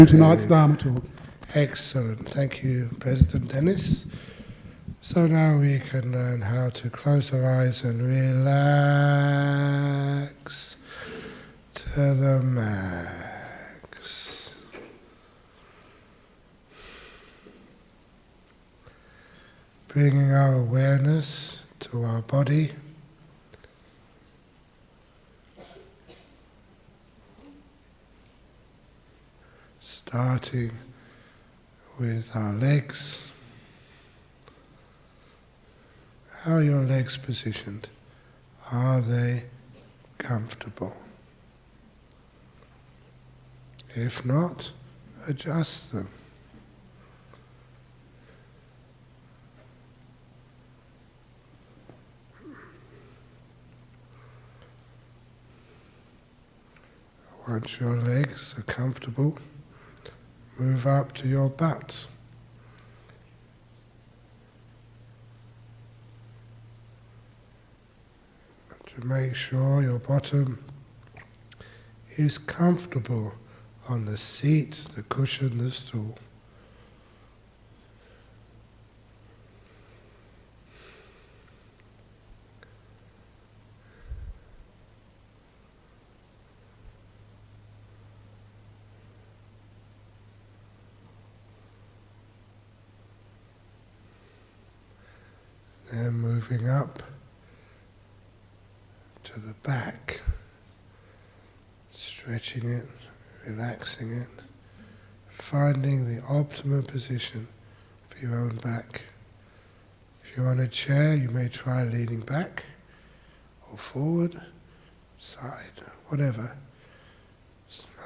Tonight's Dharma talk. Excellent. Thank you, President Dennis. So now we can learn how to close our eyes and relax to the max. Bringing our awareness to our body. Starting with our legs. How are your legs positioned? Are they comfortable? If not, adjust them. Once your legs are comfortable, move up to your butt. To make sure your bottom is comfortable on the seat, the cushion, the stool. Then moving up to the back, stretching it, relaxing it, finding the optimum position for your own back. If you're on a chair, you may try leaning back or forward, side, whatever.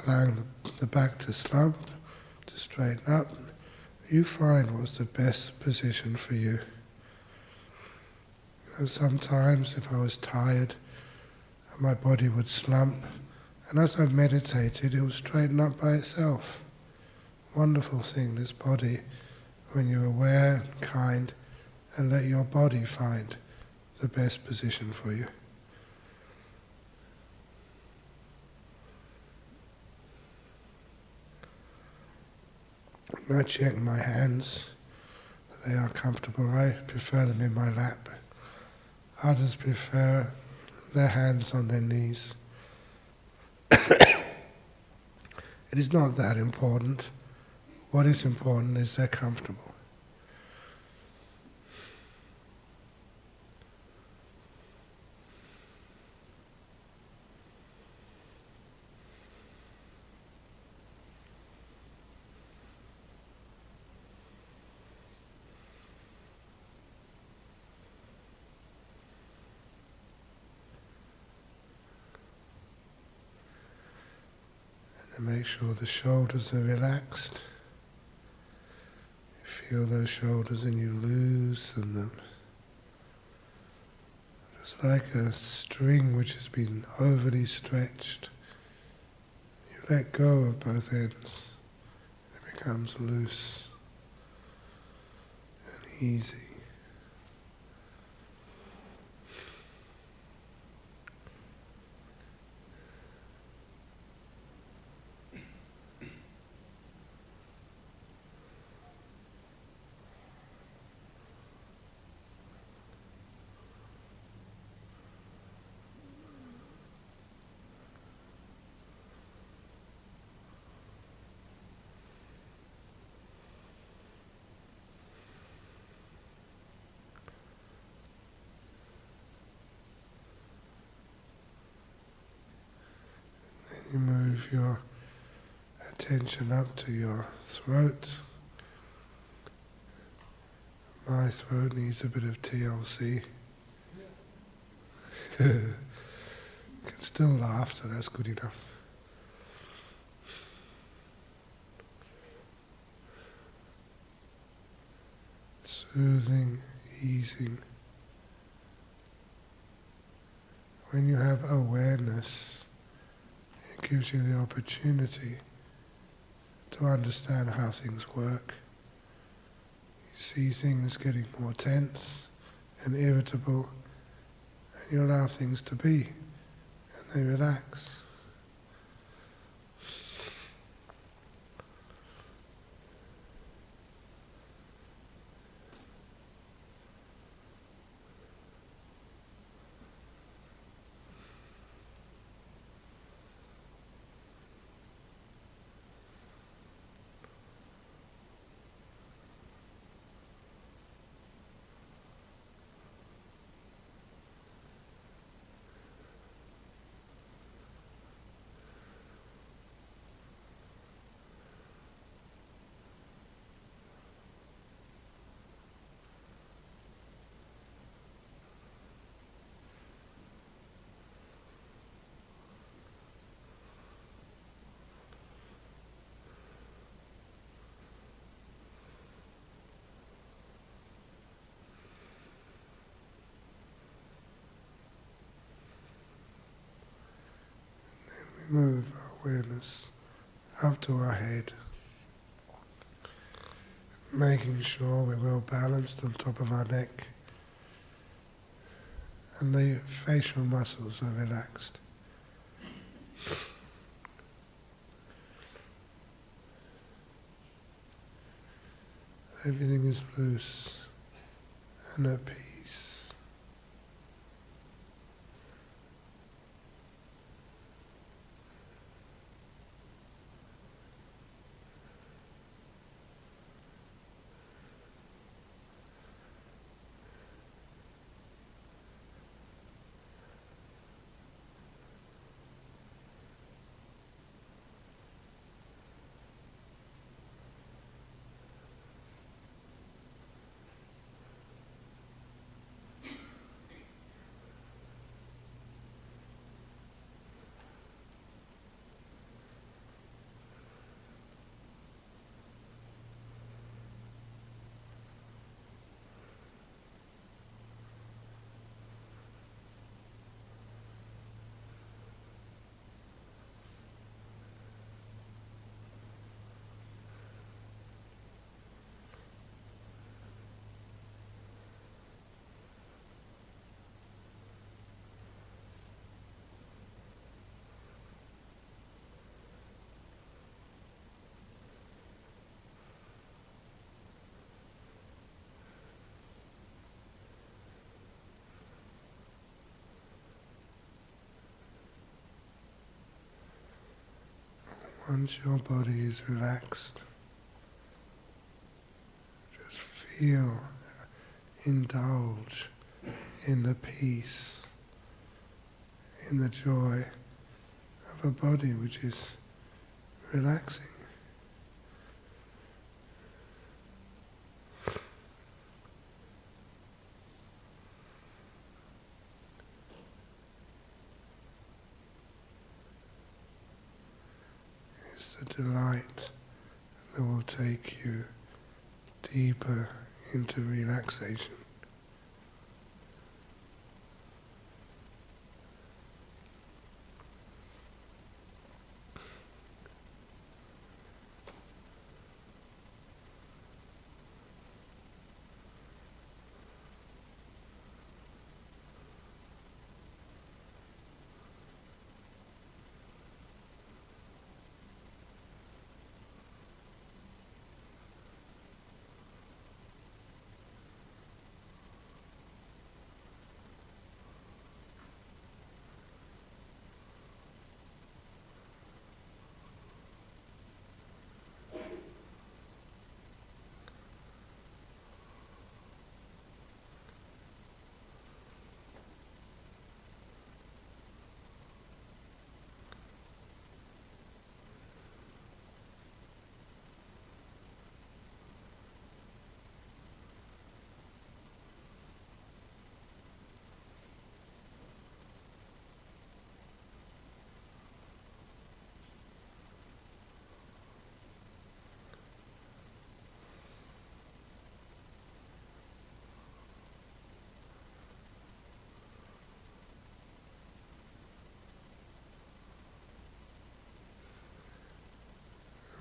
Allowing the back to slump, to straighten up. You find what's the best position for you. And sometimes if I was tired, my body would slump, and as I meditated, it would straighten up by itself. Wonderful thing, this body, when you're aware, kind, and let your body find the best position for you. I check my hands, they are comfortable. I prefer them in my lap. Others prefer their hands on their knees. It is not that important. What is important is they're comfortable. And make sure the shoulders are relaxed. You feel those shoulders and you loosen them. It's like a string which has been overly stretched. You let go of both ends. It becomes loose and easy. You move your attention up to your throat. My throat needs a bit of TLC. Can still laugh, so that's good enough. Soothing, easing. When you have awareness, it gives you the opportunity to understand how things work. You see things getting more tense and irritable, and you allow things to be, and they relax. we move our awareness up to our head, making sure we're well balanced on top of our neck and the facial muscles are relaxed. Everything is loose and at peace. Once your body is relaxed, just feel, indulge in the peace, in the joy of a body which is relaxing. It's the delight that will take you deeper into relaxation.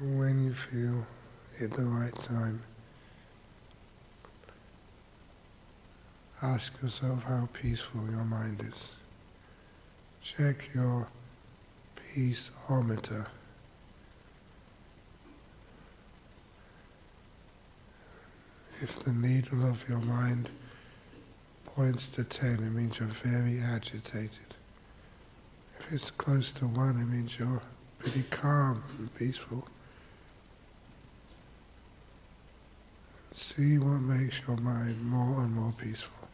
When you feel at the right time, ask yourself how peaceful your mind is. Check your peaceometer. If the needle of your mind points to 10, it means you're very agitated. If it's close to 1, it means you're pretty calm and peaceful. See what makes your mind more and more peaceful.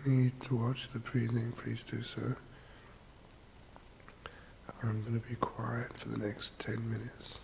need to watch the breathing, please do so. I'm going to be quiet for the next 10 minutes.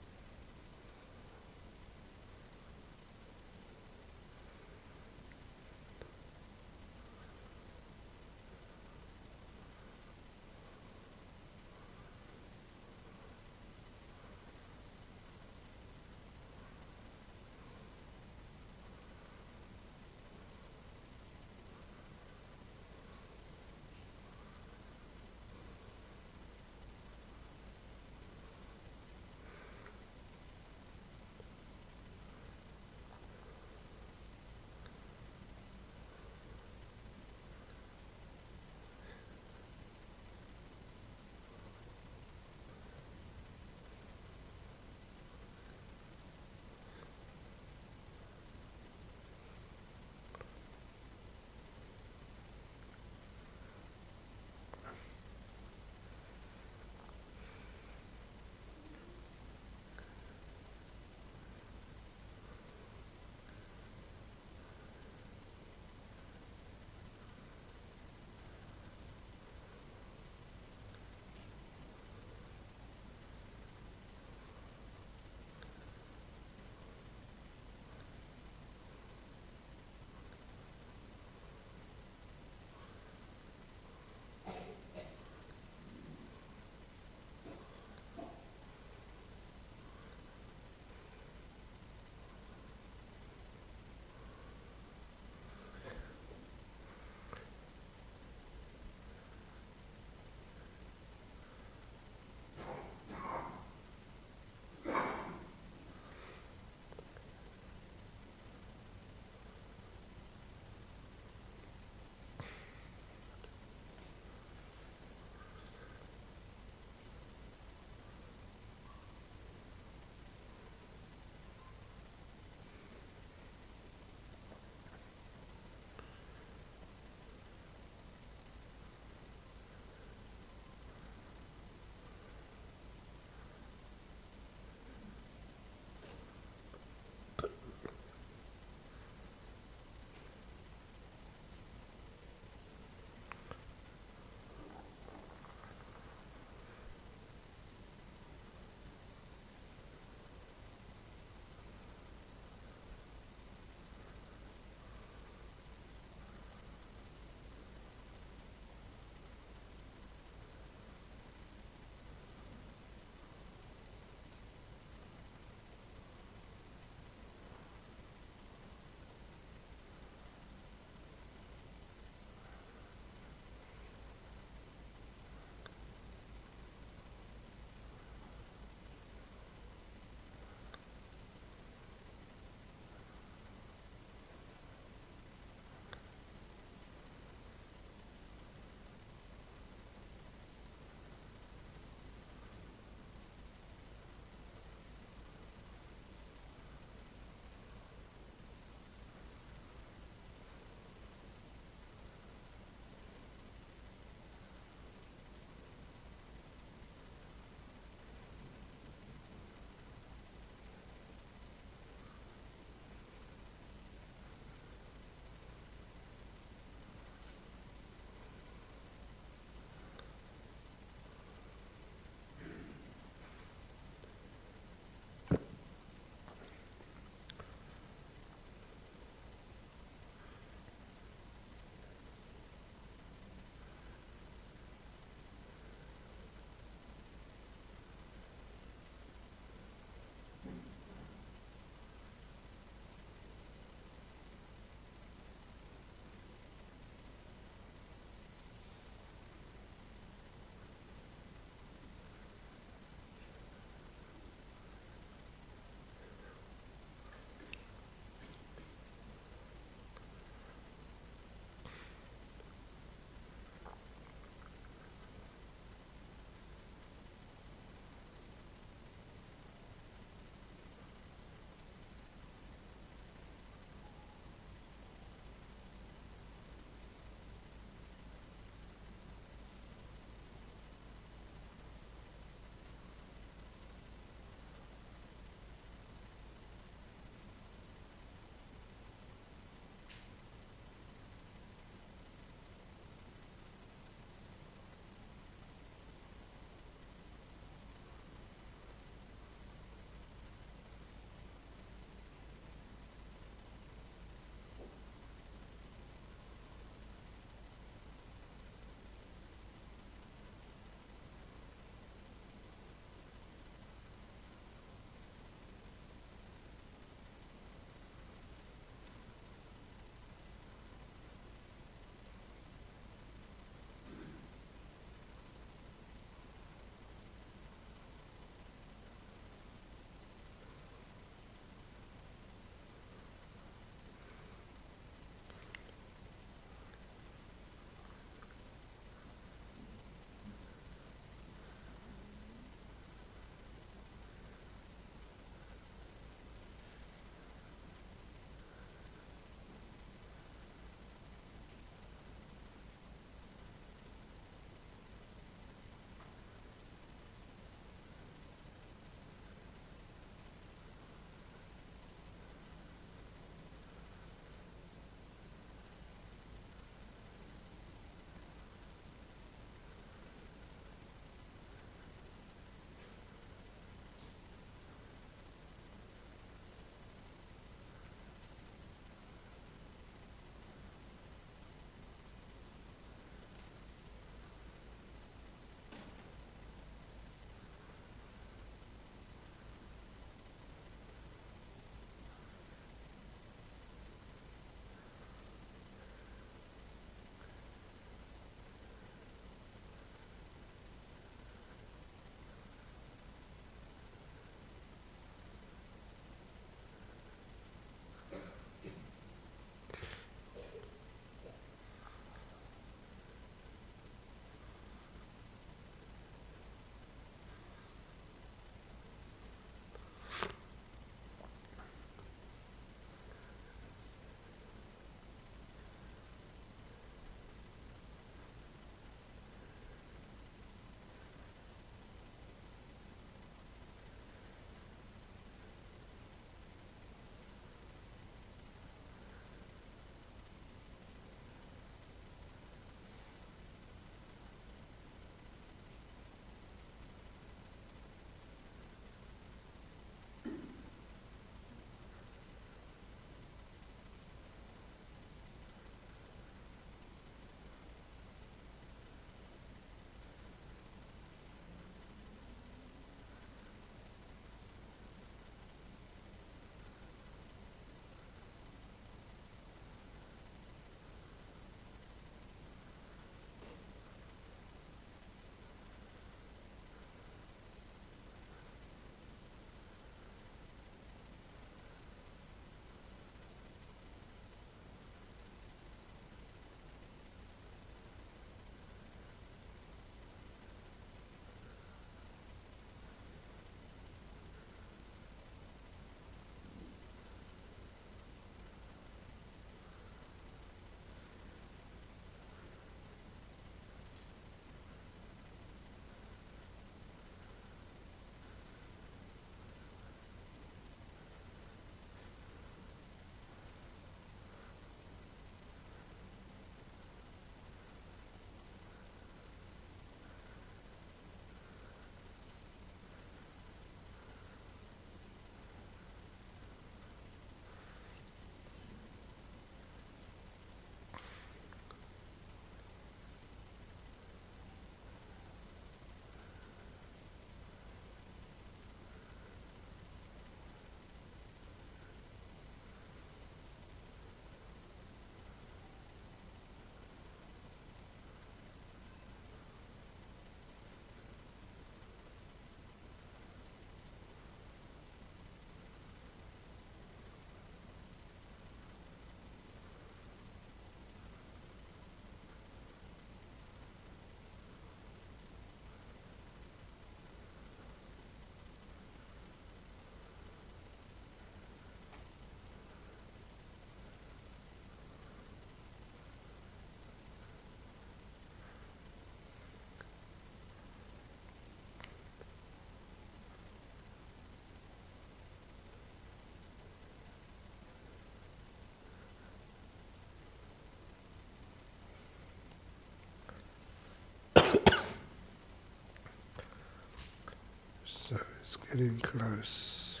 It's getting close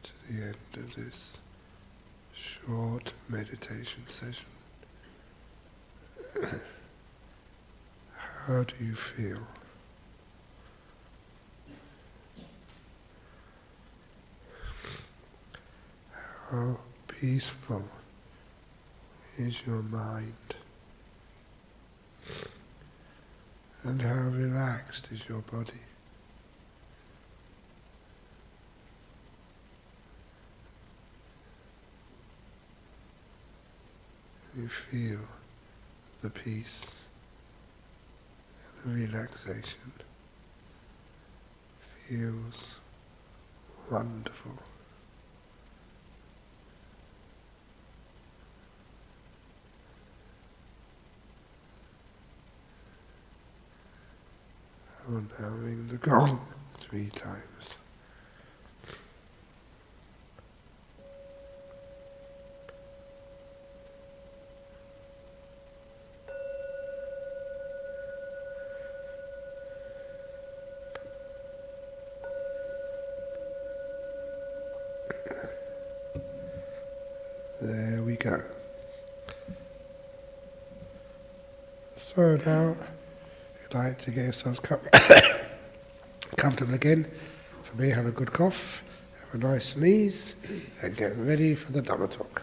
to the end of this short meditation session. How do you feel? How peaceful is your mind? And how relaxed is your body? You feel the peace and the relaxation. Feels wonderful. And now ring the gong 3 times. There we go. So now, if you'd like to get yourselves comfortable again, for me, have a good cough, have a nice sneeze, and get ready for the Dhamma talk.